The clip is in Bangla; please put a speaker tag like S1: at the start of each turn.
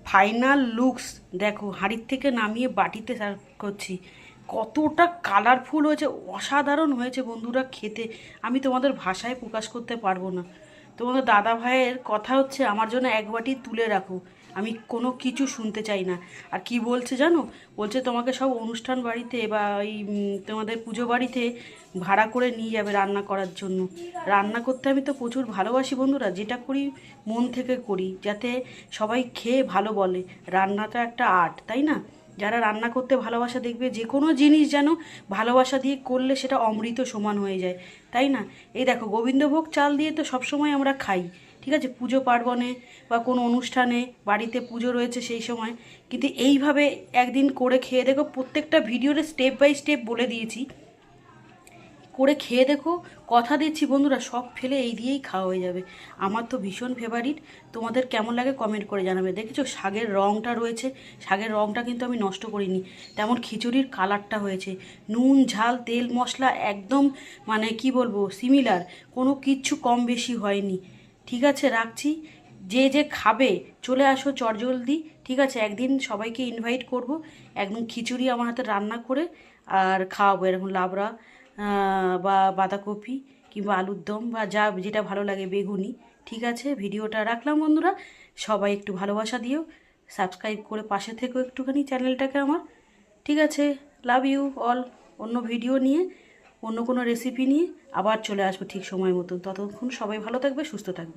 S1: ফাইনাল লুকস দেখো, হাঁড়ির থেকে নামিয়ে বাটিতে সার্ভ করছি। কতটা কালারফুল হয়েছে, অসাধারণ হয়েছে বন্ধুরা খেতে। আমি তোমাদের ভাষায় প্রকাশ করতে পারবো না। তোমাদের দাদা ভাইয়ের কথা হচ্ছে আমার জন্য এক বাটি তুলে রাখো, আমি কোনো কিছু শুনতে চাই না। আর কি বলছে জানো, বলছে তোমাকে সব অনুষ্ঠান বাড়িতে বা ওই তোমাদের পুজো বাড়িতে ভাড়া করে নিয়ে যাবে রান্না করার জন্য। রান্না করতে আমি তো প্রচুর ভালোবাসি বন্ধুরা, যেটা করি মন থেকে করি, যাতে সবাই খেয়ে ভালো বলে। রান্নাটা একটা আর্ট, তাই না? যারা রান্না করতে ভালোবাসা, দেখবে যে কোনো জিনিস যেন ভালোবাসা দিয়ে করলে সেটা অমৃত সমান হয়ে যায়, তাই না? এই দেখো, গোবিন্দভোগ চাল দিয়ে তো সবসময় আমরা খাই, ঠিক আছে, পুজো পার্বণে বা কোনো অনুষ্ঠানে, বাড়িতে পুজো রয়েছে সেই সময়। কিন্তু এইভাবে একদিন করে খেয়ে দেখো, প্রত্যেকটা ভিডিওতে স্টেপ বাই স্টেপ বলে দিয়েছি, করে খেয়ে দেখো। কথা দিচ্ছি বন্ধুরা, সব ফেলে এই দিয়েই খাওয়া হয়ে যাবে। আমার তো ভীষণ ফেভারিট। তোমাদের কেমন লাগে কমেন্ট করে জানাবে। দেখেছো শাকের রঙটা রয়েছে, শাকের রঙটা কিন্তু আমি নষ্ট করিনি। তেমন খিচুড়ির কালারটা হয়েছে, নুন ঝাল তেল মশলা একদম মানে কি বলবো সিমিলার, কোনো কিচ্ছু কম বেশি হয়নি। ঠিক আছে, রাখছি। যে যে খাবে চলে আসো চটজলদি, ঠিক আছে? একদিন সবাইকে ইনভাইট করব, একদম খিচুড়ি আমার হাতে রান্না করে আর খাওয়াবো, এরকম লাবড়া বা বাঁধাকপি কিংবা আলুর দম বা যা যেটা ভালো লাগে, বেগুনি। ঠিক আছে, ভিডিওটা রাখলাম বন্ধুরা। সবাই একটু ভালোবাসা দিও, সাবস্ক্রাইব করে পাশে থেকেও একটুখানি চ্যানেলটাকে আমার। ঠিক আছে, লাভ ইউ অল। অন্য ভিডিও নিয়ে, অন্য কোনো রেসিপি নিয়ে আবার চলে আসবো ঠিক সময় মতো। ততক্ষণ সবাই ভালো থাকবে, সুস্থ থাকবে।